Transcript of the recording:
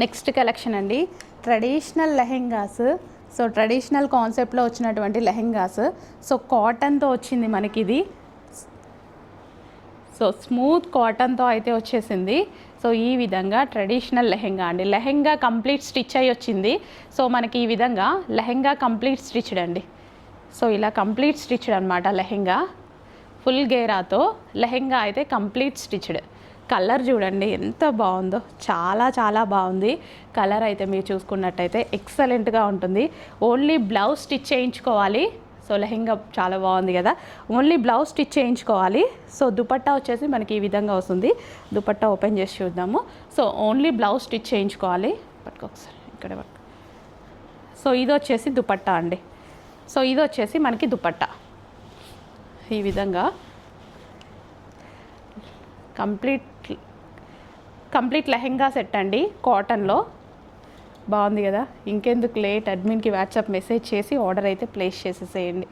Next collection అండి, traditional lehengas. So traditional కాన్సెప్ట్లో వచ్చినటువంటి లెహెంగాస్. సో కాటన్తో వచ్చింది మనకి ఇది. సో స్మూత్ కాటన్తో అయితే వచ్చేసింది. సో ఈ విధంగా ట్రెడిషనల్ లెహెంగా అండి. లెహెంగా కంప్లీట్ స్టిచ్ అయ్యి వచ్చింది. సో మనకి ఈ విధంగా లెహెంగా కంప్లీట్ స్టిచ్డ్ అండి. సో ఇలా కంప్లీట్ స్టిచ్డ్ అనమాట లెహెంగా. ఫుల్ గేరాతో లెహెంగా అయితే కంప్లీట్ స్టిచ్డ్. కలర్ చూడండి ఎంత బాగుందో, చాలా చాలా బాగుంది కలర్ అయితే. మీరు చూసుకున్నట్టయితే ఎక్సలెంట్గా ఉంటుంది. ఓన్లీ బ్లౌజ్ స్టిచ్ చేయించుకోవాలి. సో లెహెంగా చాలా బాగుంది కదా, ఓన్లీ బ్లౌజ్ స్టిచ్ చేయించుకోవాలి. సో దుపట్టా వచ్చేసి మనకి ఈ విధంగా వస్తుంది. దుపట్టా ఓపెన్ చేసి చూద్దాము. సో ఓన్లీ బ్లౌజ్ స్టిచ్ చేయించుకోవాలి. పట్టుకోకసారి ఇక్కడ పట్టుకో. సో ఇది వచ్చేసి దుపట్టా అండి. సో ఇది వచ్చేసి మనకి దుపట్టా ఈ విధంగా కంప్లీట్ లెహెంగా సెట్ అండి, కాటన్లో. బాగుంది కదా. ఇంకెందుకు లేట్, అడ్మిన్కి వాట్సాప్ మెసేజ్ చేసి ఆర్డర్ అయితే ప్లేస్ చేసేసేయండి.